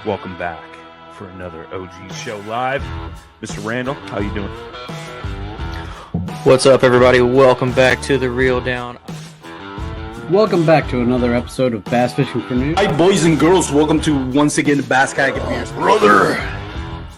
Welcome back for another OG Show Live. Mr. Randall, how you doing? What's up, everybody? Welcome back to The Reel Down. Welcome back to another episode of Bass Fishing for News. Hi, boys and girls. Welcome to, once again, the Bass Kayak Beers. Brother,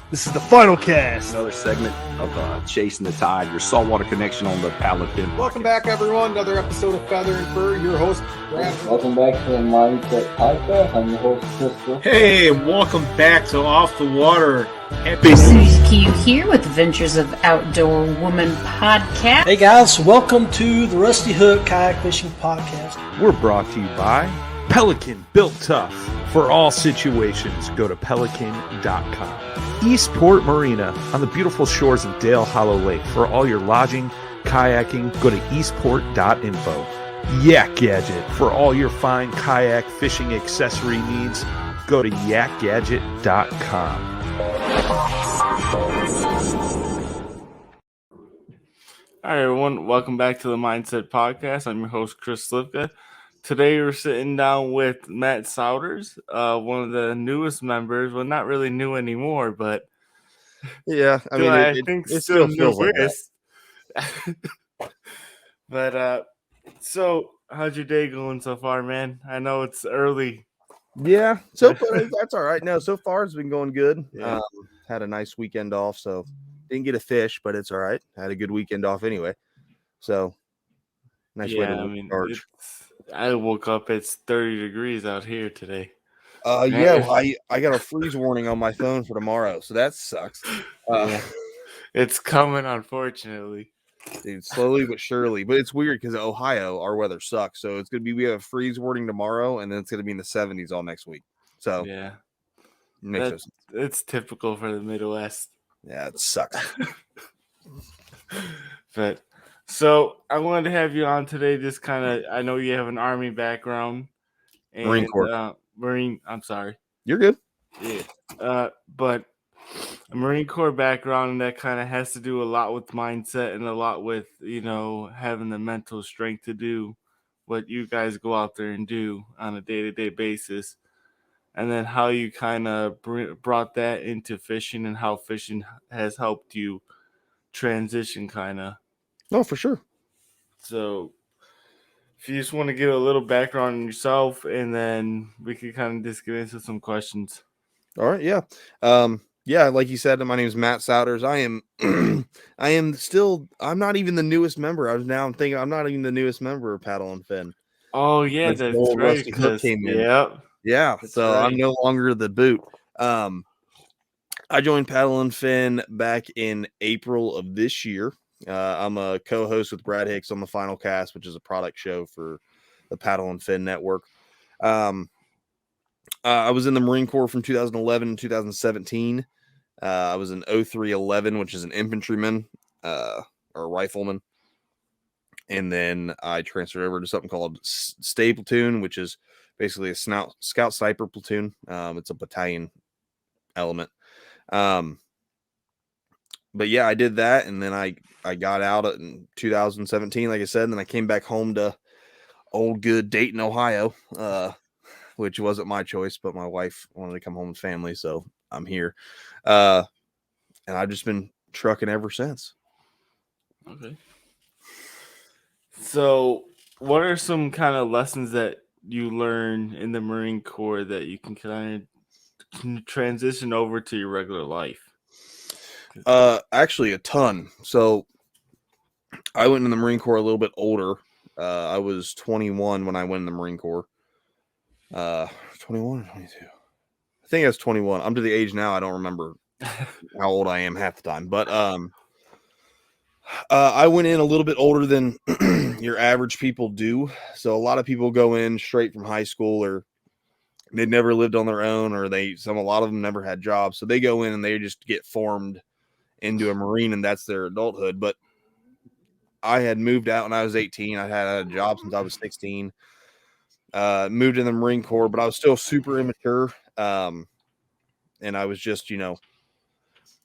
this is the final cast. Another segment of Chasing the Tide, your saltwater connection on the paddle and fin. Welcome back, everyone. Another episode of Feather and Fur. Your host, Brad. Welcome back to the MindSet podcast. I'm your host, Crystal. Hey, welcome back to Off the Water. Happy Susie Q here with Adventures of Outdoor Woman podcast. Hey guys, welcome to the Rusty Hook Kayak Fishing Podcast. We're brought to you by Pelican, built tough for all situations. Go to pelican.com. Eastport Marina on the beautiful shores of Dale Hollow Lake. For all your lodging, kayaking, go to eastport.info. Yak Gadget for all your fine kayak fishing accessory needs. Go to yakgadget.com. All right, everyone. Welcome back to the MindSet podcast. I'm your host, Chris Slivka. Today, we're sitting down with Matt Sowders, one of the newest members. Well, not really new anymore, but yeah, I mean, it still feels like that. But so how's your day going so far, man? I know it's early. Yeah, so that's all right. No, so far it's been going good. Yeah. Had a nice weekend off, so didn't get a fish, but it's all right. Had a good weekend off anyway. So nice way to charge. I woke up, it's 30 degrees out here today. Yeah, I got a freeze warning on my phone for tomorrow, so that sucks. It's coming, unfortunately. Dude, slowly but surely. But it's weird because Ohio, our weather sucks. So it's gonna be, we have a freeze warning tomorrow, and then it's gonna be in the 70s all next week. So yeah, it's typical for the Midwest. Yeah, it sucks. But so I wanted to have you on today. Just kind of, I know you have an Army background, and, Marine Corps. I'm sorry. You're good. Yeah, but a Marine Corps background, and that kind of has to do a lot with mindset and a lot with, having the mental strength to do what you guys go out there and do on a day-to-day basis. And then how you kind of brought that into fishing and how fishing has helped you transition kind of. Oh, for sure. So if you just want to give a little background on yourself, and then we could kind of just get into some questions. All right. Yeah. Yeah. Like you said, my name is Matt Sowders. I'm not even the newest member. I'm not even the newest member of Paddle and Fin. Oh yeah. That's right. Rusty Hook came in. Yep. Yeah. That's so right. I'm no longer the boot. I joined Paddle and Fin back in April of this year. I'm a co-host with Brad Hicks on the Final Cast, which is a product show for the Paddle and Fin network. I was in the Marine Corps from 2011 to 2017. I was an 0311, which is an infantryman or a rifleman. And then I transferred over to something called Stay Platoon, which is basically a scout sniper platoon. It's a battalion element. But yeah, I did that, and then I got out in 2017, like I said, and then I came back home to old good Dayton, Ohio, which wasn't my choice, but my wife wanted to come home with family, so I'm here. And I've just been trucking ever since. Okay. So what are some kind of lessons that you learn in the Marine Corps that you can kind of transition over to your regular life? Actually a ton. So I went in the Marine Corps a little bit older. I was 21 when I went in the Marine Corps. 21 or 22? I think I was 21. I'm to the age now. I don't remember how old I am half the time, but I went in a little bit older than your average people do. So a lot of people go in straight from high school, or they'd never lived on their own, or a lot of them never had jobs. So they go in and they just get formed into a Marine, and that's their adulthood. But I had moved out when I was 18. I had a job since I was 16. Moved in the Marine Corps, but I was still super immature. And I was just,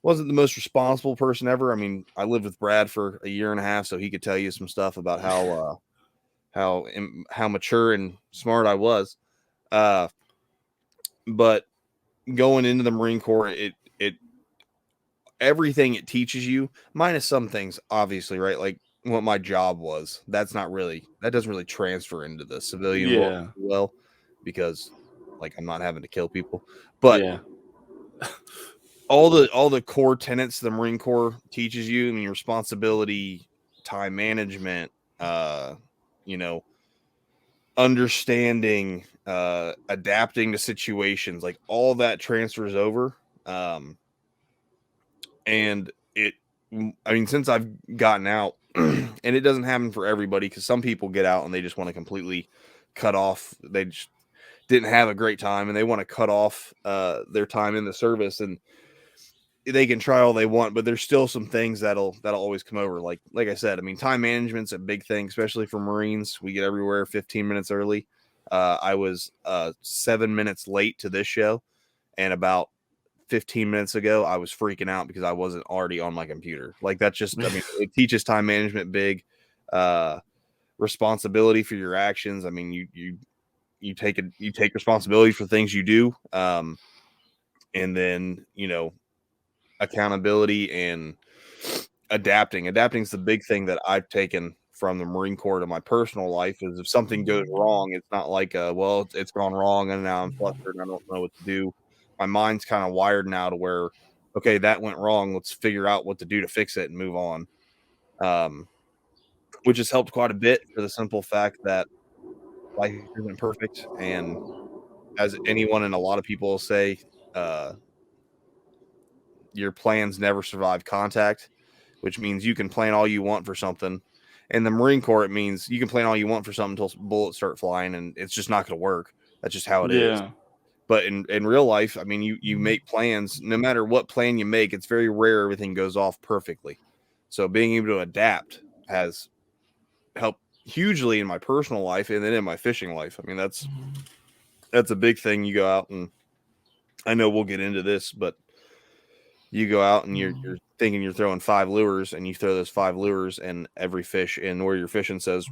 wasn't the most responsible person ever. I mean, I lived with Brad for a year and a half, so he could tell you some stuff about how mature and smart I was. But going into the Marine Corps, it everything it teaches you, minus some things, obviously, right? Like what my job was. That doesn't really transfer into the civilian world well, because like I'm not having to kill people. But all the core tenets the Marine Corps teaches you, I mean, responsibility, time management, understanding, adapting to situations, like all that transfers over. And since I've gotten out, and it doesn't happen for everybody, because some people get out and they just want to completely cut off. They just didn't have a great time and they want to cut off their time in the service, and they can try all they want, but there's still some things that'll always come over. Like I said, I mean, time management's a big thing, especially for Marines. We get everywhere 15 minutes early. I was 7 minutes late to this show, and about 15 minutes ago, I was freaking out because I wasn't already on my computer. Like, that's just, I mean, it teaches time management big, responsibility for your actions. I mean, you take responsibility for things you do. And then, accountability and adapting. Adapting is the big thing that I've taken from the Marine Corps to my personal life. Is if something goes wrong, it's not like, it's gone wrong and now I'm flustered and I don't know what to do. My mind's kind of wired now to where, okay, that went wrong. Let's figure out what to do to fix it and move on. Which has helped quite a bit, for the simple fact that life isn't perfect. And as anyone and a lot of people will say, your plans never survive contact, which means you can plan all you want for something. In the Marine Corps, it means you can plan all you want for something until bullets start flying, and it's just not going to work. That's just how it is. But in real life, I mean, you make plans. No matter what plan you make, it's very rare everything goes off perfectly. So being able to adapt has helped hugely in my personal life and then in my fishing life. I mean, that's a big thing. You go out, and I know we'll get into this, but you go out and you're thinking you're throwing 5 lures, and you throw those 5 lures, and every fish in where you're fishing says,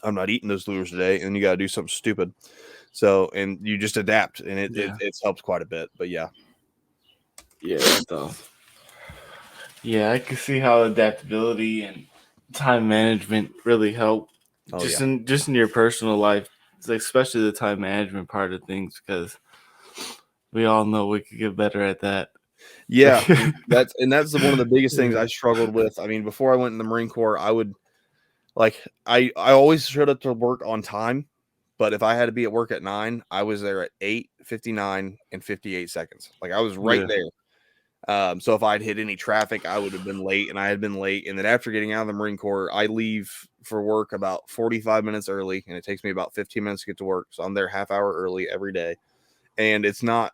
I'm not eating those lures today. And you got to do something stupid. So, and you just adapt, and it's helped quite a bit. But yeah. So I can see how adaptability and time management really help. In your personal life, especially the time management part of things, because we all know we could get better at that. Yeah, that's one of the biggest things I struggled with. I mean, before I went in the Marine Corps, I would I always showed up to work on time, but if I had to be at work at 9, I was there at 8:59 and 58 seconds. Like, I was right there. So if I'd hit any traffic, I would have been late, and I had been late. And then after getting out of the Marine Corps, I leave for work about 45 minutes early, and it takes me about 15 minutes to get to work. So I'm there half hour early every day. And it's not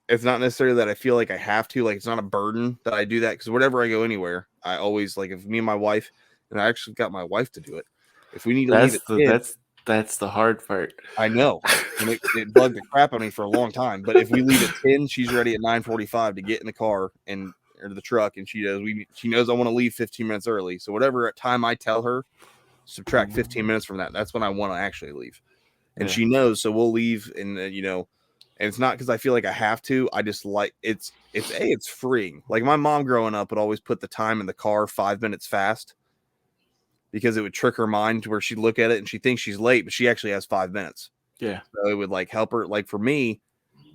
necessarily that I feel like I have to, like, it's not a burden that I do that, because whenever I go anywhere, I always, like, if me and my wife, and I actually got my wife to do it, if we need to leave at 10, that's the hard part. I know, and it bugged the crap out of me for a long time. But if we leave at 10, she's ready at 9:45 to get in the car or the truck, and she knows I want to leave 15 minutes early. So whatever time I tell her, subtract 15 minutes from that. That's when I want to actually leave, and she knows. So we'll leave, and and it's not because I feel like I have to. I just like it's freeing. Like, my mom growing up would always put the time in the car 5 minutes fast, because it would trick her mind to where she'd look at it and she thinks she's late, but she actually has 5 minutes. Yeah. So it would, like, help her. Like, for me,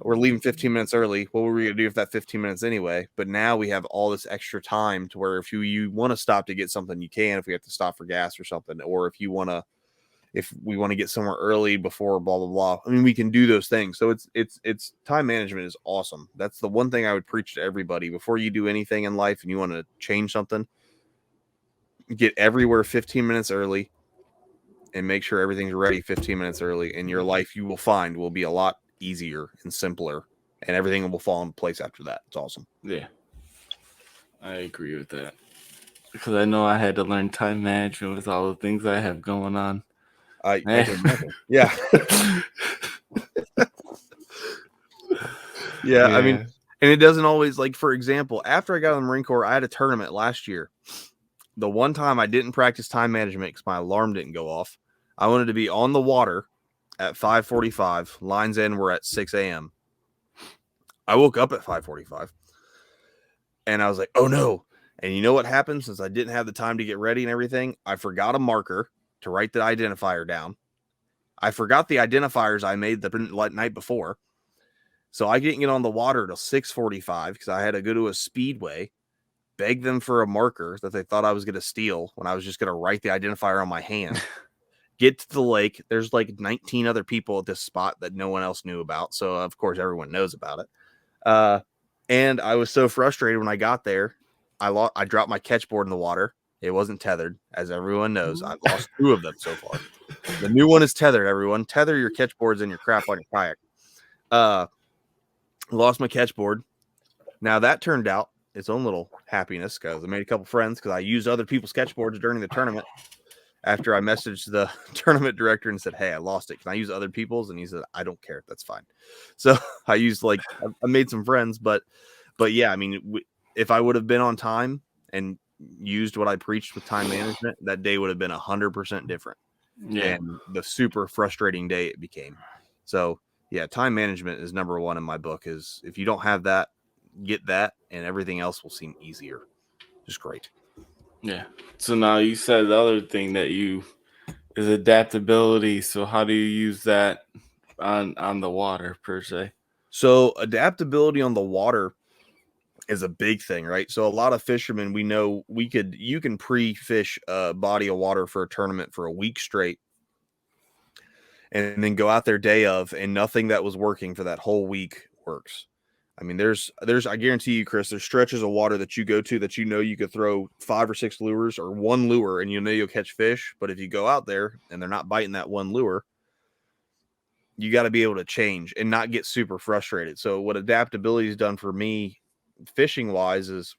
we're leaving 15 minutes early. What were we going to do with that 15 minutes anyway? But now we have all this extra time to where if you want to stop to get something, you can, if we have to stop for gas or something, or if we want to get somewhere early before blah, blah, blah. I mean, we can do those things. So it's time management is awesome. That's the one thing I would preach to everybody before you do anything in life and you want to change something. Get everywhere 15 minutes early and make sure everything's ready 15 minutes early, and your life, you will find, will be a lot easier and simpler, and everything will fall into place after that. It's awesome. Yeah. I agree with that, because I know I had to learn time management with all the things I have going on. I can imagine. Yeah. Yeah. I mean, and it doesn't always, like, for example, after I got out of the Marine Corps, I had a tournament last year. The one time I didn't practice time management because my alarm didn't go off. I wanted to be on the water at 5:45. Lines in were at 6 a.m. I woke up at 5:45 and I was like, oh no. And you know what happened? Since I didn't have the time to get ready and everything, I forgot a marker to write the identifier down. I forgot the identifiers I made the night before. So I didn't get on the water till 6:45 because I had to go to a speedway, beg them for a marker that they thought I was going to steal when I was just going to write the identifier on my hand. Get to the lake. There's like 19 other people at this spot that no one else knew about. So, of course, everyone knows about it. And I was so frustrated when I got there. I dropped my catchboard in the water. It wasn't tethered, as everyone knows. I've lost 2 of them so far. The new one is tethered, everyone. Tether your catchboards and your crap on your kayak. Lost my catchboard. Now, that turned out its own little happiness because I made a couple friends because I used other people's catchboards during the tournament. After I messaged the tournament director and said, hey, I lost it. Can I use other people's? And he said, I don't care. That's fine. So I used I made some friends, but yeah, I mean, if I would have been on time and used what I preached with time management, that day would have been 100% different. Yeah. And the super frustrating day it became. So yeah, time management is number 1 in my book. Is if you don't have that, get that, and everything else will seem easier. Just great. Yeah. So now you said the other thing that is adaptability. So how do you use that on the water per se? So adaptability on the water is a big thing, right? So a lot of fishermen, we know you can pre-fish a body of water for a tournament for a week straight and then go out there day of, and nothing that was working for that whole week works. I mean, there's I guarantee you, Chris, there's stretches of water that you go to that you could throw 5 or 6 lures or 1 lure and you'll catch fish. But if you go out there and they're not biting that 1 lure, you got to be able to change and not get super frustrated. So what adaptability has done for me fishing wise is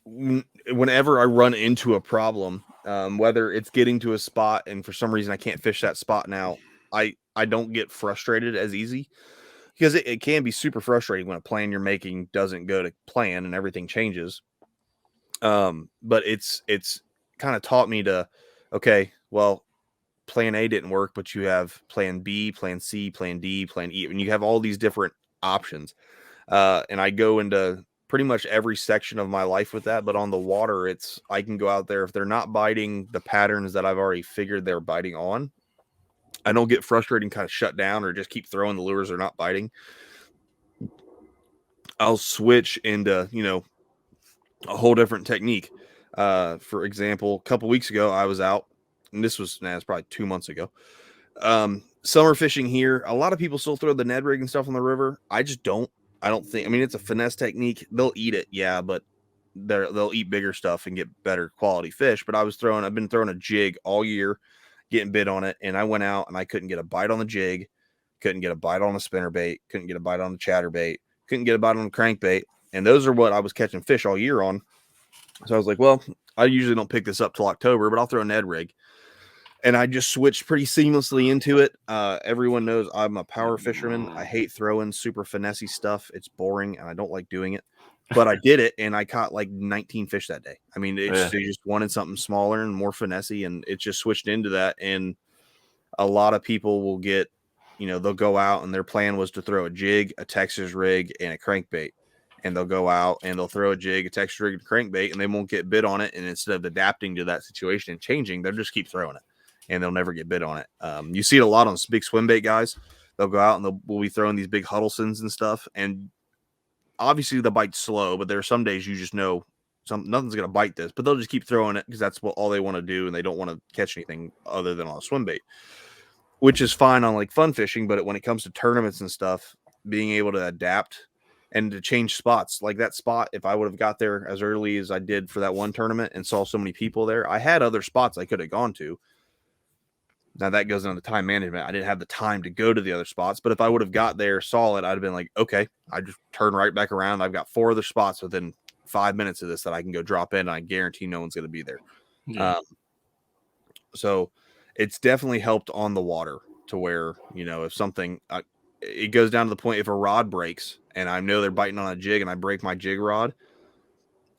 whenever I run into a problem, whether it's getting to a spot and for some reason I can't fish that spot now, I don't get frustrated as easy. Because it can be super frustrating when a plan you're making doesn't go to plan and everything changes. But it's kind of taught me to, okay, well, plan A didn't work, but you have plan B, plan C, plan D, plan E, and you have all these different options. And I go into pretty much every section of my life with that. But on the water, I can go out there. If they're not biting the patterns that I've already figured they're biting on, I don't get frustrated and kind of shut down or just keep throwing the lures they're not biting. I'll switch into, a whole different technique. For example, a couple weeks ago, I was out, and it's probably 2 months ago. Summer fishing here. A lot of people still throw the Ned rig and stuff on the river. I just don't. I don't think. I mean, it's a finesse technique. They'll eat it, yeah, but they'll eat bigger stuff and get better quality fish. But I've been throwing a jig all year, getting bit on it, and I went out and I couldn't get a bite on the jig, couldn't get a bite on a spinnerbait, couldn't get a bite on the chatterbait, couldn't get a bite on the crankbait, and those are what I was catching fish all year on. So I was like, well, I usually don't pick this up till October, but I'll throw a Ned rig. And I just switched pretty seamlessly into it. Everyone knows I'm a power fisherman. I hate throwing super finessey stuff. It's boring, and I don't like doing it. But I did it, and I caught like 19 fish that day. I mean, they just wanted something smaller and more finessey, and it just switched into that. And a lot of people will get, they'll go out, and their plan was to throw a jig, a Texas rig, and a crankbait. And they'll go out, and they'll throw a jig, a Texas rig, and a crankbait, and they won't get bit on it. And instead of adapting to that situation and changing, they'll just keep throwing it, and they'll never get bit on it. You see it a lot on big swim bait guys. They'll go out, and we'll be throwing these big Huddlesons and stuff, and obviously the bite's slow, but there are some days you just know nothing's going to bite this, but they'll just keep throwing it because that's all they want to do, and they don't want to catch anything other than on a swim bait, which is fine on like fun fishing. But when it comes to tournaments and stuff, being able to adapt and to change spots, like that spot, if I would have got there as early as I did for that one tournament and saw so many people there, I had other spots I could have gone to. Now that goes into time management. I didn't have the time to go to the other spots, but if I would have got there, saw it, I'd have been like, okay, I just turn right back around. I've got 4 other spots within 5 minutes of this that I can go drop in, and I guarantee no one's going to be there. Yeah. So it's definitely helped on the water to where, if something, it goes down to the point, if a rod breaks and I know they're biting on a jig and I break my jig rod,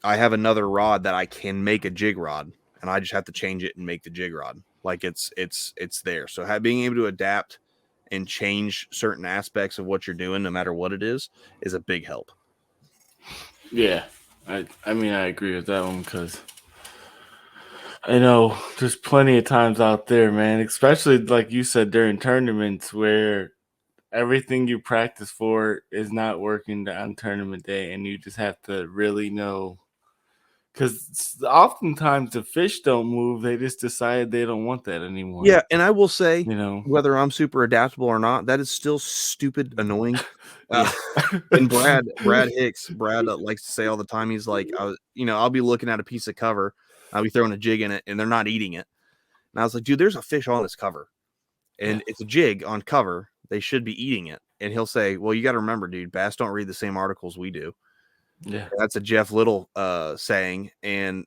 I have another rod that I can make a jig rod, and I just have to change it and make the jig rod. Like it's there. So being able to adapt and change certain aspects of what you're doing, no matter what it is a big help. Yeah. I mean, I agree with that one because I know there's plenty of times out there, man, especially like you said during tournaments where everything you practice for is not working on tournament day, and you just have to really know. Because oftentimes the fish don't move; they just decide they don't want that anymore. Yeah, and I will say, you know, whether I'm super adaptable or not, that is still stupid annoying. Yeah. And Brad Hicks, likes to say all the time, he's like, I'll be looking at a piece of cover, I'll be throwing a jig in it, and they're not eating it. And I was like, dude, there's a fish on this cover, and it's a jig on cover. They should be eating it. And he'll say, well, you got to remember, dude, bass don't read the same articles we do. Yeah, that's a Jeff Little saying, and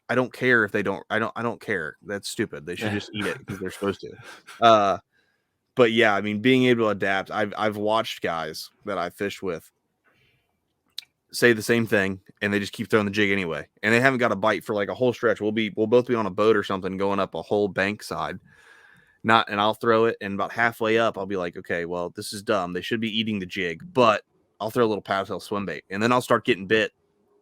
I don't care if they don't. I don't care. That's stupid. They should just eat it because they're supposed to. But yeah, I mean, being able to adapt. I've watched guys that I fished with say the same thing, and they just keep throwing the jig anyway, and they haven't got a bite for like a whole stretch. We'll both be on a boat or something going up a whole bank side. And I'll throw it, and about halfway up, I'll be like, okay, well, this is dumb. They should be eating the jig, but I'll throw a little paddletail swim bait, and then I'll start getting bit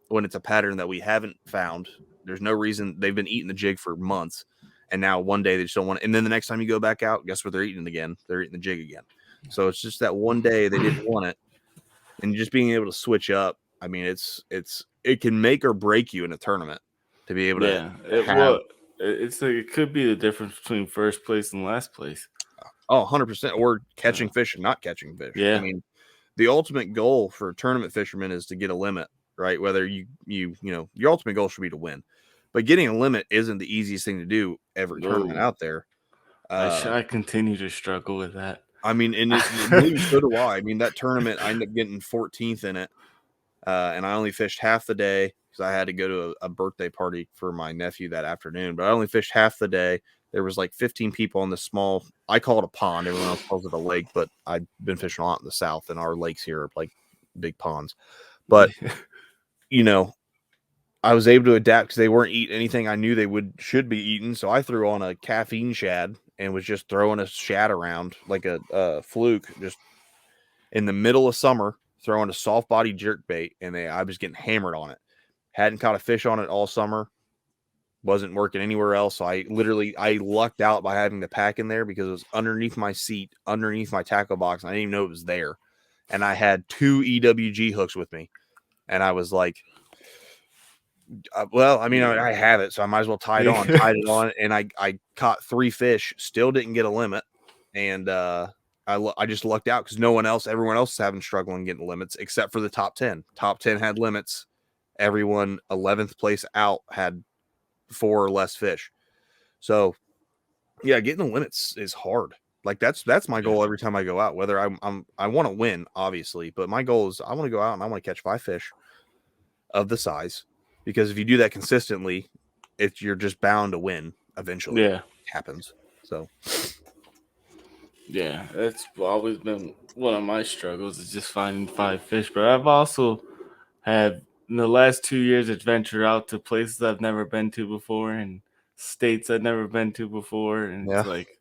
when it's a pattern that we haven't found. There's no reason. They've been eating the jig for months, and now one day they just don't want it. And then the next time you go back out, guess what? They're eating it again. They're eating the jig again. So it's just that one day they didn't want it, and just being able to switch up. I mean, it can make or break you in a tournament to be able to. It's like it could be the difference between first place and last place. Oh, 100%. Or catching fish and not catching fish. Yeah. I mean, the ultimate goal for tournament fishermen is to get a limit, right? Whether you your ultimate goal should be to win, but getting a limit isn't the easiest thing to do every tournament out there. I continue to struggle with that. I mean, and so do I. I mean, that tournament, I ended up getting 14th in it, and I only fished half the day because I had to go to a birthday party for my nephew that afternoon. But I only fished half the day. There was like 15 people on this small, I call it a pond. Everyone else calls it a lake, but I've been fishing a lot in the South, and our lakes here are like big ponds. But, I was able to adapt because they weren't eating anything I knew they should be eating. So I threw on a caffeine shad and was just throwing a shad around like a fluke, just in the middle of summer, throwing a soft body jerk bait, and I was getting hammered on it. Hadn't caught a fish on it all summer. Wasn't working anywhere else. So I lucked out by having the pack in there because it was underneath my seat, underneath my tackle box. And I didn't even know it was there. And I had 2 EWG hooks with me. And I was like, I have it, so I might as well tied it on. And I caught 3 fish, still didn't get a limit. And I just lucked out because everyone else is having struggling getting limits except for the top 10. Top 10 had limits. Everyone 11th place out had 4 or less fish. So yeah, getting the limits is hard. Like that's my goal every time I go out, whether I want to win, obviously, but my goal is I want to go out and I want to catch 5 fish of the size, because if you do that consistently, you're just bound to win eventually. Yeah. It happens. So yeah, that's always been one of my struggles, is just finding 5 fish. But I've also had in the last 2 years adventure out to places I've never been to before and states I've never been to before, and it's like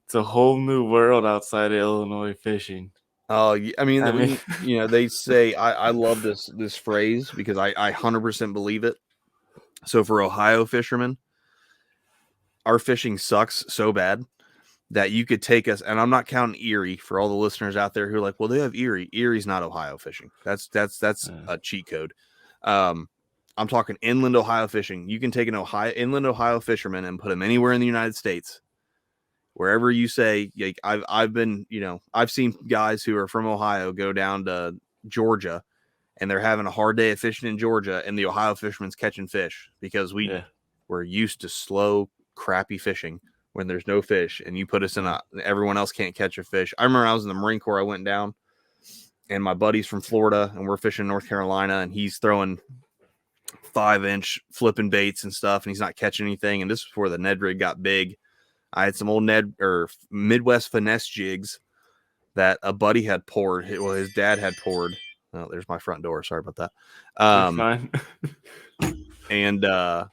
it's a whole new world outside of Illinois fishing. Oh, I mean, they say I love this phrase because I 100% believe it. So for Ohio fishermen, our fishing sucks so bad that you could take us, and I'm not counting Erie for all the listeners out there who are like, well, they have Erie. Erie's not Ohio fishing. That's a cheat code. I'm talking inland Ohio fishing. You can take an inland Ohio fisherman and put him anywhere in the United States. Wherever you say, like I've seen guys who are from Ohio go down to Georgia, and they're having a hard day of fishing in Georgia, and the Ohio fisherman's catching fish because we're used to slow, crappy fishing when there's no fish, and you put us in everyone else can't catch a fish. I remember I was in the Marine Corps. I went down, and my buddy's from Florida, and we're fishing in North Carolina, and he's throwing 5-inch flipping baits and stuff, and he's not catching anything. And this was before the Ned rig got big. I had some old Midwest finesse jigs that a buddy had poured. His dad had poured. Oh, there's my front door. Sorry about that. Fine. And I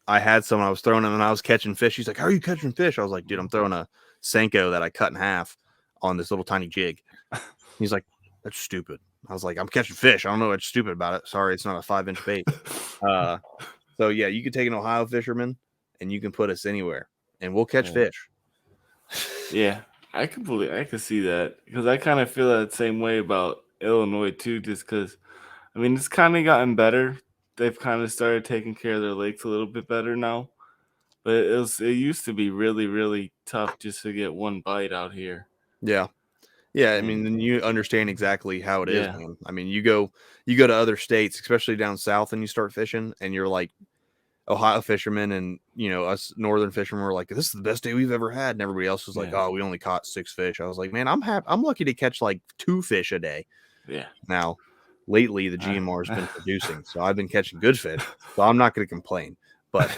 had some. I was throwing them, and I was catching fish. He's like, "How are you catching fish?" I was like, "Dude, I'm throwing a Senko that I cut in half on this little tiny jig. He's like, that's stupid. I was like, I'm catching fish. I don't know what's stupid about it. Sorry, it's not a 5-inch bait. So yeah, you could take an Ohio fisherman and you can put us anywhere and we'll catch fish. Yeah, I can see that, because I kind of feel that same way about Illinois too, just because, I mean, it's kind of gotten better. They've kind of started taking care of their lakes a little bit better now, but it used to be really, really tough just to get one bite out here. Yeah. Yeah, I mean, then you understand exactly how it is, Yeah. man. I mean, you go to other states, especially down south, and you start fishing, and you're like Ohio fishermen, and us northern fishermen were like, "This is the best day we've ever had," and everybody else was like, "Oh, we only caught 6 fish." I was like, "Man, I'm lucky to catch like 2 fish a day." Yeah. Now, lately the GMR has been producing, so I've been catching good fish, so I'm not going to complain. But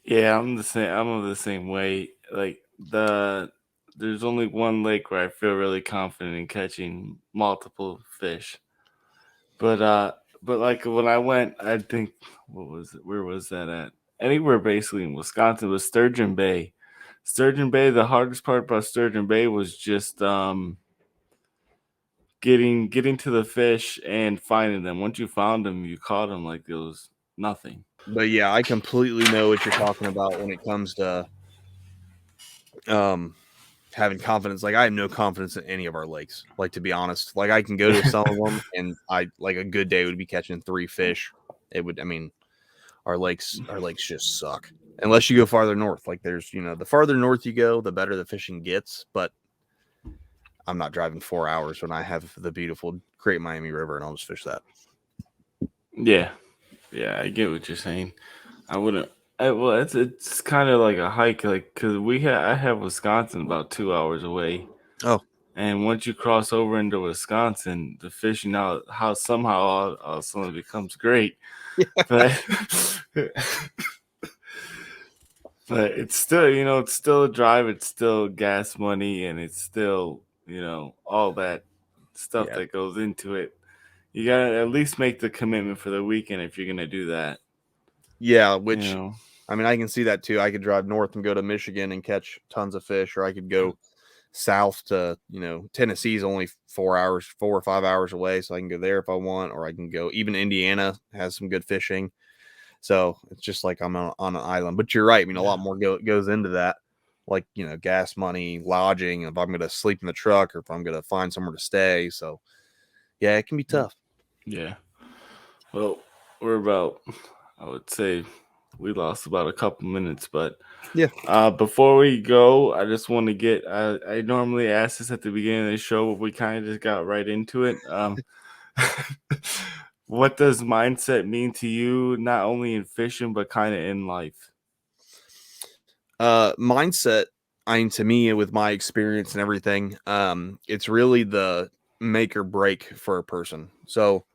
yeah, I'm the same. I'm the same way. Like there's only one lake where I feel really confident in catching multiple fish. But like when I went, I think, what was it? Where was that at? Anywhere basically in Wisconsin was Sturgeon Bay. Sturgeon Bay, the hardest part about Sturgeon Bay was just getting to the fish and finding them. Once you found them, you caught them like it was nothing. But yeah, I completely know what you're talking about when it comes to having confidence. Like I have no confidence in any of our lakes. Like, to be honest, like I can go to some of them and I like a good day would be catching 3 fish. It would, I mean, our lakes just suck unless you go farther north. Like there's, the farther north you go, the better the fishing gets. But I'm not driving 4 hours when I have the beautiful Great Miami River and I'll just fish that. Yeah. Yeah, I get what you're saying. I wouldn't. Well, it's kind of like a hike, like, because I have Wisconsin about 2 hours away. Oh, and once you cross over into Wisconsin, the fishing out how somehow all of a sudden becomes great. Yeah. But it's still, it's still a drive. It's still gas money, and it's still, all that stuff that goes into it. You gotta at least make the commitment for the weekend if you're gonna do that. Yeah, which I mean, I can see that too. I could drive north and go to Michigan and catch tons of fish, or I could go south to, Tennessee's only 4 or 5 hours away, so I can go there if I want, or I can go, even Indiana has some good fishing. So it's just like I'm on an island. But you're right. I mean, a lot more goes into that, like, gas money, lodging, if I'm going to sleep in the truck or if I'm going to find somewhere to stay. So yeah, it can be tough. Yeah. Well, we're about, I would say we lost about a couple minutes, but yeah. Before we go, I just want to get, I normally ask this at the beginning of the show, but we kind of just got right into it. What does mindset mean to you, not only in fishing, but kind of in life? Mindset, I mean, to me, with my experience and everything, it's really the make or break for a person. So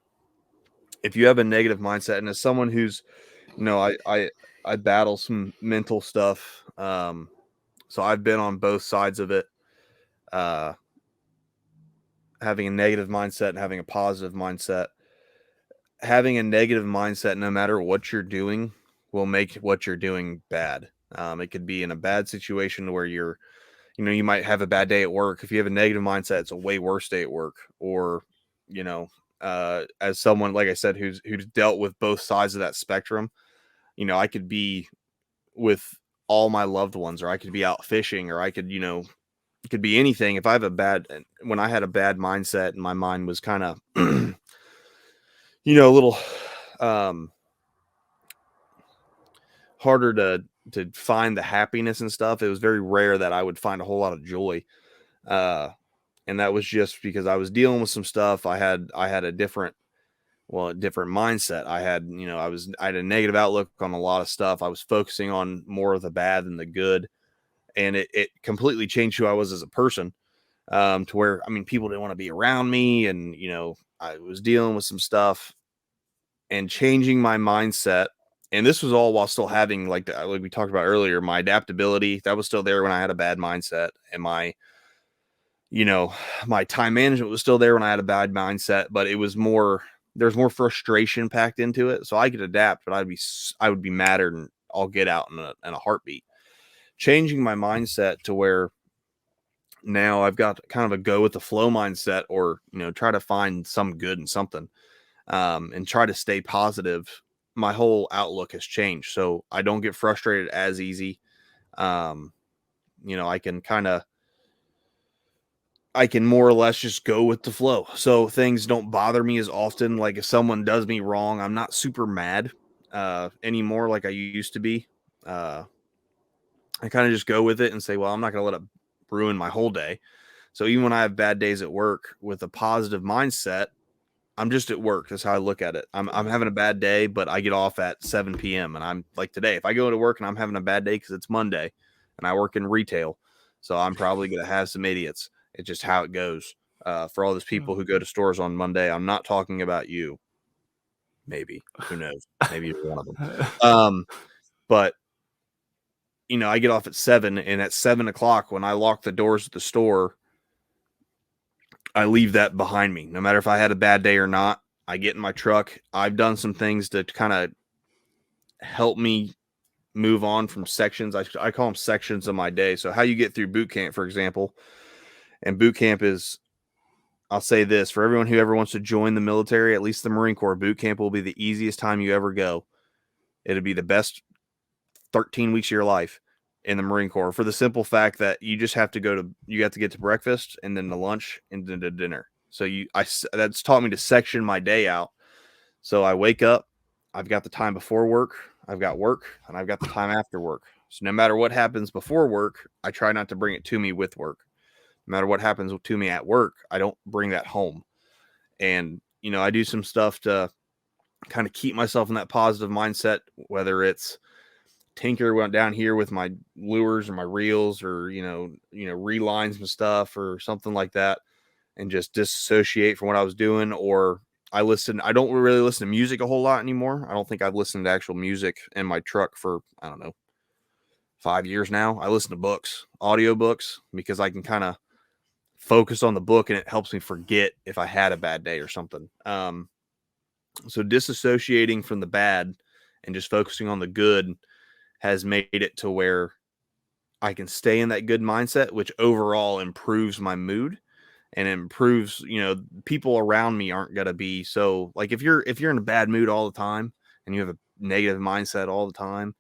if you have a negative mindset, and as someone who's, I battle some mental stuff. So I've been on both sides of it, having a negative mindset and having a positive mindset. Having a negative mindset, no matter what you're doing, will make what you're doing bad. It could be in a bad situation where you might have a bad day at work. If you have a negative mindset, it's a way worse day at work. Or, as someone, like I said, who's dealt with both sides of that spectrum, I could be with all my loved ones, or I could be out fishing, or I could, it could be anything. If I have when I had a bad mindset and my mind was kind of, a little harder to find the happiness and stuff, it was very rare that I would find a whole lot of joy. And that was just because I was dealing with some stuff. I had a different mindset. I had a negative outlook on a lot of stuff. I was focusing on more of the bad than the good. And it completely changed who I was as a person, to where, I mean, people didn't want to be around me. And, I was dealing with some stuff and changing my mindset. And this was all while still having, like we talked about earlier, my adaptability that was still there when I had a bad mindset, and my time management was still there when I had a bad mindset, but it was there's more frustration packed into it. So I could adapt, but I would be madder and I'll get out in a heartbeat. Changing my mindset to where now I've got kind of a go with the flow mindset, or, try to find some good in something, and try to stay positive. My whole outlook has changed. So I don't get frustrated as easy. I can more or less just go with the flow. So things don't bother me as often. Like if someone does me wrong, I'm not super mad anymore like I used to be. I kind of just go with it and say, well, I'm not going to let it ruin my whole day. So even when I have bad days at work, with a positive mindset, I'm just at work. That's how I look at it. I'm having a bad day, but I get off at 7 p.m. And I'm like today, if I go to work and I'm having a bad day because it's Monday and I work in retail, so I'm probably going to have some idiots. It's just how it goes. For all those people who go to stores on Monday, I'm not talking about you. Maybe. Who knows? Maybe you're one of them. But, I get off at 7, and at 7 o'clock, when I lock the doors at the store, I leave that behind me. No matter if I had a bad day or not, I get in my truck. I've done some things to kind of help me move on from sections. I call them sections of my day. So how you get through boot camp, for example, and boot camp is, I'll say this, for everyone who ever wants to join the military, at least the Marine Corps, boot camp will be the easiest time you ever go. It'll be the best 13 weeks of your life in the Marine Corps, for the simple fact that you just have to you have to get to breakfast and then to lunch and then to dinner. So that's taught me to section my day out. So I wake up, I've got the time before work, I've got work, and I've got the time after work. So no matter what happens before work, I try not to bring it to me with work. No matter what happens to me at work, I don't bring that home. And, I do some stuff to kind of keep myself in that positive mindset, whether it's tinker went down here with my lures or my reels, or, relines and stuff or something like that, and just disassociate from what I was doing. Or I don't really listen to music a whole lot anymore. I don't think I've listened to actual music in my truck for, 5 years now. I listen to books, audiobooks, because I can kind of focus on the book and it helps me forget if I had a bad day or something. So disassociating from the bad and just focusing on the good has made it to where I can stay in that good mindset, which overall improves my mood and improves, people around me aren't going to be so, like, if you're in a bad mood all the time and you have a negative mindset all the time,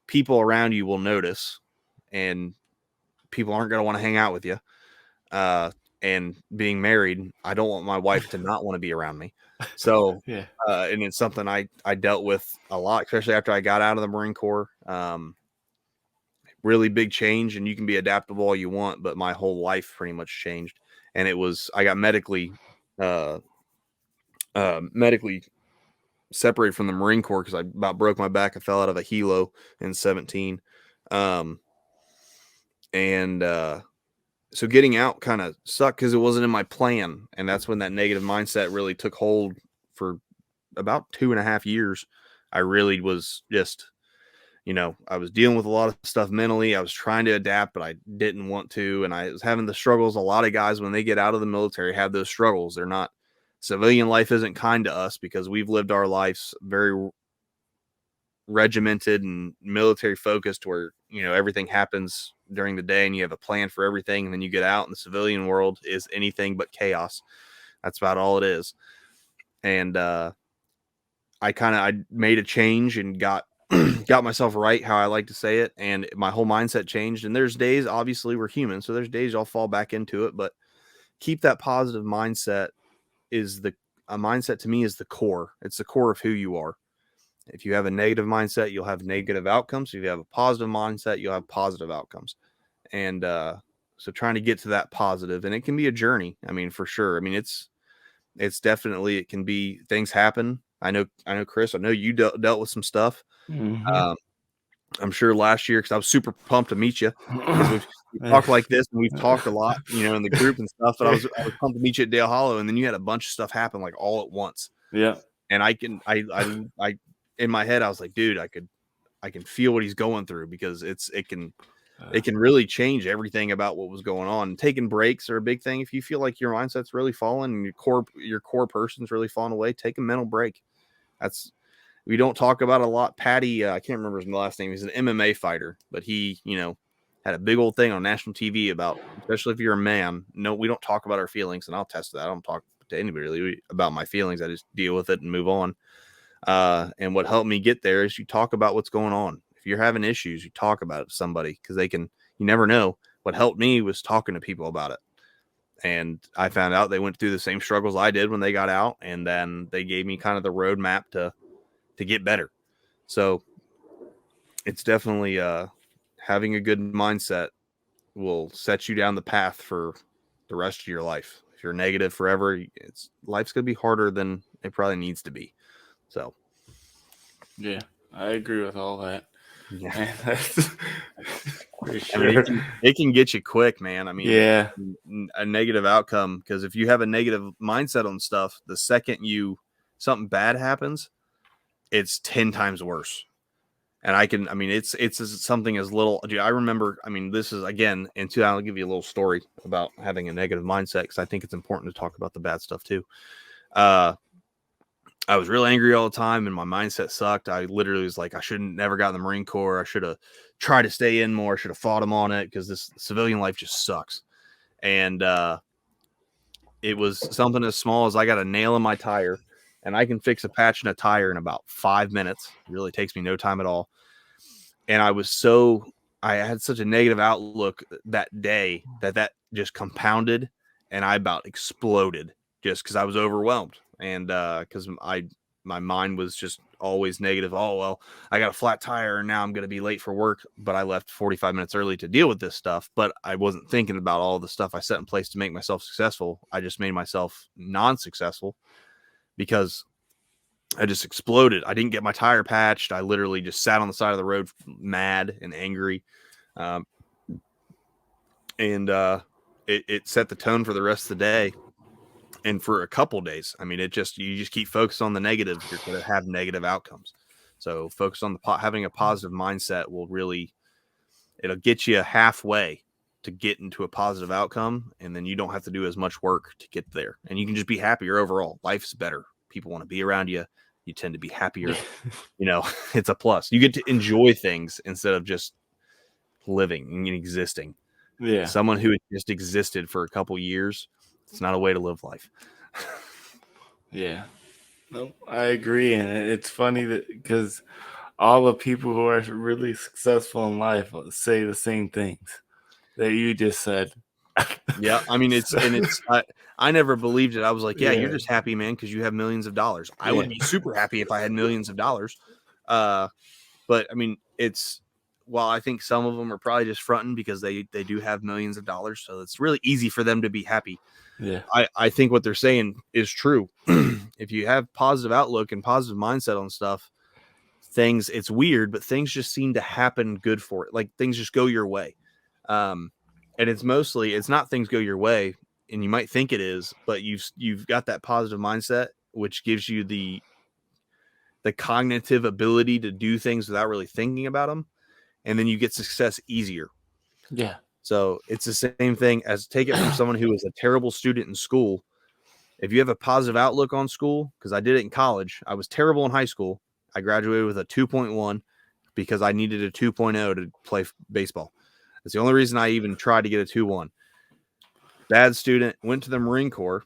people around you will notice, and people aren't going to want to hang out with you. And being married, I don't want my wife to not want to be around me. So, Yeah. And it's something I dealt with a lot, especially after I got out of the Marine Corps. Really big change, and you can be adaptable all you want, but my whole life pretty much changed. And I got medically separated from the Marine Corps because I about broke my back. I fell out of a helo in 17. So getting out kind of sucked because it wasn't in my plan. And that's when that negative mindset really took hold for about 2.5 years. I really was just, I was dealing with a lot of stuff mentally. I was trying to adapt, but I didn't want to. And I was having the struggles. A lot of guys, when they get out of the military, have those struggles. Civilian life isn't kind to us because we've lived our lives very regimented and military focused, where, everything happens during the day and you have a plan for everything. And then you get out in the civilian world is anything but chaos. That's about all it is. And, I made a change and got myself right, how I like to say it. And my whole mindset changed. And there's days, obviously we're human, so there's days I'll fall back into it, but keep that positive mindset. A mindset to me is the core. It's the core of who you are. If you have a negative mindset, you'll have negative outcomes. If you have a positive mindset, you'll have positive outcomes. And so trying to get to that positive, and it can be a journey. I mean, for sure. I mean, it's definitely, it can be, things happen. I know, Chris, I know you dealt with some stuff. Mm-hmm. I'm sure last year, because I was super pumped to meet you. We've talked like this, and we've talked a lot, in the group and stuff. But I was pumped to meet you at Dale Hollow, and then you had a bunch of stuff happen like all at once. Yeah. And I in my head, I was like, dude, I can feel what he's going through, because it can really change everything about what was going on. And taking breaks are a big thing. If you feel like your mindset's really falling and your core person's really falling away, take a mental break. We don't talk about a lot. Patty, I can't remember his last name. He's an MMA fighter, but he, had a big old thing on national TV about especially if you're a man. No, we don't talk about our feelings, and I'll test that. I don't talk to anybody really about my feelings. I just deal with it and move on. And what helped me get there is you talk about what's going on. If you're having issues, you talk about it to somebody, because you never know. What helped me was talking to people about it. And I found out they went through the same struggles I did when they got out. And then they gave me kind of the roadmap to get better. So it's definitely, having a good mindset will set you down the path for the rest of your life. If you're negative forever, life's going to be harder than it probably needs to be. So, yeah, I agree with all that. Yeah, for sure. I mean, it can get you quick, man. I mean, yeah, a negative outcome, because if you have a negative mindset on stuff, the second something bad happens, it's 10 times worse. And it's something as little. I remember, this is again, I'll give you a little story about having a negative mindset, because I think it's important to talk about the bad stuff too. I was real angry all the time, and my mindset sucked. I literally was like, I never got in the Marine Corps. I should have tried to stay in more. I should have fought him on it, because this civilian life just sucks. And it was something as small as I got a nail in my tire, and I can fix a patch in a tire in about 5 minutes. It really takes me no time at all. And I had such a negative outlook that day that just compounded, and I about exploded just because I was overwhelmed. And because my mind was just always negative. Oh, well, I got a flat tire and now I'm going to be late for work, but I left 45 minutes early to deal with this stuff. But I wasn't thinking about all the stuff I set in place to make myself successful. I just made myself non-successful because I just exploded. I didn't get my tire patched. I literally just sat on the side of the road mad and angry. It set the tone for the rest of the day. And for a couple days, you just keep focused on the negative. You're going to have negative outcomes. So focus on having a positive mindset it'll get you halfway to get into a positive outcome. And then you don't have to do as much work to get there. And you can just be happier overall. Life's better. People want to be around you. You tend to be happier. It's a plus. You get to enjoy things instead of just living and existing. Yeah. Someone who just existed for a couple years, it's not a way to live life. Yeah. No, I agree. And it's funny that because all the people who are really successful in life say the same things that you just said. Yeah. I never believed it. I was like, yeah, you're just happy, man, because you have millions of dollars. I would be super happy if I had millions of dollars. But while I think some of them are probably just fronting because they do have millions of dollars. So it's really easy for them to be happy. Yeah. I think what they're saying is true. If you have positive outlook and positive mindset on stuff, it's weird, but things just seem to happen good for it. Like things just go your way. And it's not things go your way, and you might think it is, but you've got that positive mindset, which gives you the cognitive ability to do things without really thinking about them. And then you get success easier. Yeah. So it's the same thing as take it from someone who was a terrible student in school. If you have a positive outlook on school, because I did it in college, I was terrible in high school. I graduated with a 2.1 because I needed a 2.0 to play baseball. That's the only reason I even tried to get a 2.1. Bad student, went to the Marine Corps,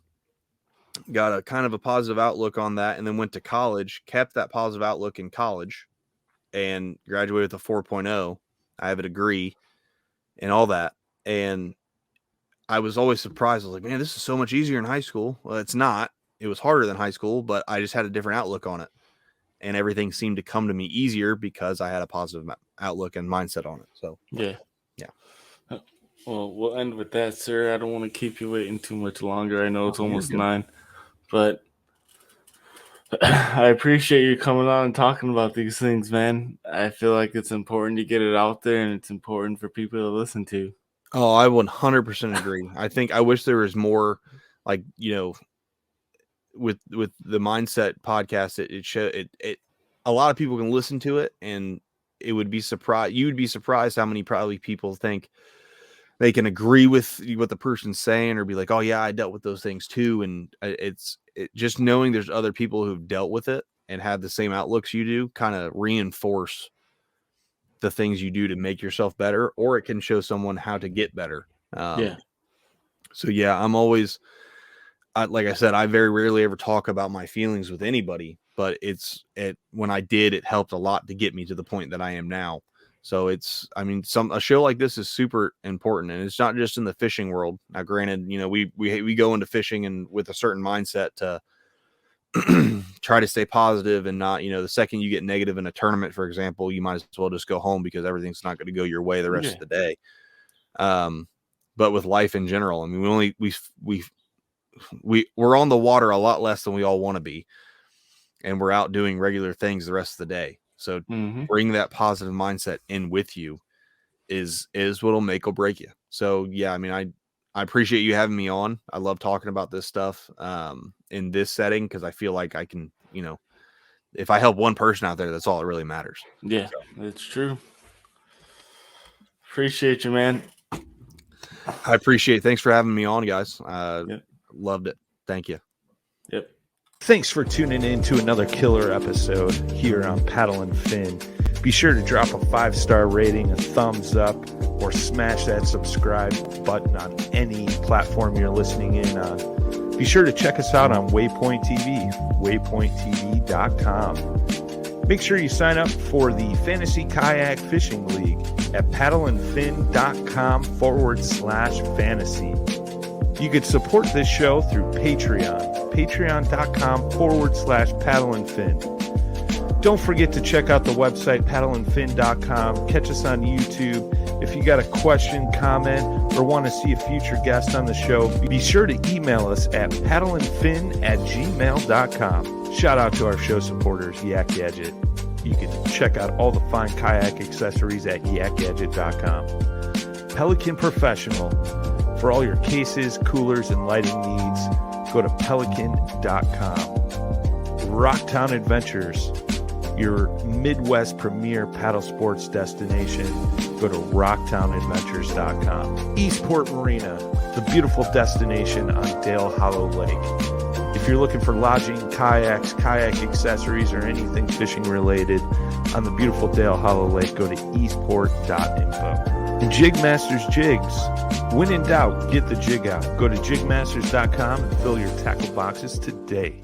got a kind of a positive outlook on that, and then went to college, kept that positive outlook in college, and graduated with a 4.0. I have a degree and all that. And I was always surprised. I was like, man, this is so much easier in high school. Well, it's not. It was harder than high school, but I just had a different outlook on it. And everything seemed to come to me easier because I had a positive outlook and mindset on it. So, yeah. Well, we'll end with that, sir. I don't want to keep you waiting too much longer. I know it's almost 9, but I appreciate you coming on and talking about these things, man. I feel like it's important to get it out there, and it's important for people to listen to. Oh, I 100% agree. I wish there was more, with the Mindset podcast. It a lot of people can listen to it, and it would be surprised. You would be surprised how many probably people think they can agree with what the person's saying, or be like, oh yeah, I dealt with those things too. And just knowing there's other people who've dealt with it and have the same outlooks you do kind of reinforce the things you do to make yourself better, or it can show someone how to get better. So yeah, I'm always, like I said, I very rarely ever talk about my feelings with anybody, but when I did, it helped a lot to get me to the point that I am now. So a show like this is super important, and it's not just in the fishing world. Now, granted, we go into fishing and with a certain mindset to try to stay positive and not, the second you get negative in a tournament, for example, you might as well just go home because everything's not going to go your way the rest of the day. But with life in general, I mean, we're on the water a lot less than we all want to be, and we're out doing regular things the rest of the day. So bring that positive mindset in with you is what'll make or break you. So yeah, I mean, I appreciate you having me on. I love talking about this stuff in this setting because I feel like I can, if I help one person out there, that's all that really matters. Yeah, it's true. Appreciate you, man. I appreciate it. Thanks for having me on, guys. Loved it. Thank you. Yep. Thanks for tuning in to another killer episode here on Paddle and Fin. Be sure to drop a 5-star rating, a thumbs up, or smash that subscribe button on any platform you're listening in on. Be sure to check us out on Waypoint TV, waypointtv.com. Make sure you sign up for the Fantasy Kayak Fishing League at paddleandfin.com/fantasy. You could support this show through Patreon, patreon.com/paddleandfin. Don't forget to check out the website, paddleandfin.com. Catch us on YouTube. If you got a question, comment, or want to see a future guest on the show, be sure to email us at paddleandfin@gmail.com. Shout out to our show supporters, Yak Gadget. You can check out all the fine kayak accessories at yakgadget.com. Pelican Professional. For all your cases, coolers, and lighting needs, go to pelican.com. Rocktown Adventures, your Midwest premier paddle sports destination. Go to rocktownadventures.com. Eastport Marina, the beautiful destination on Dale Hollow Lake. If you're looking for lodging, kayaks, kayak accessories, or anything fishing related on the beautiful Dale Hollow Lake, go to eastport.info. And Jigmasters Jigs. When in doubt, get the jig out. Go to jigmasters.com and fill your tackle boxes today.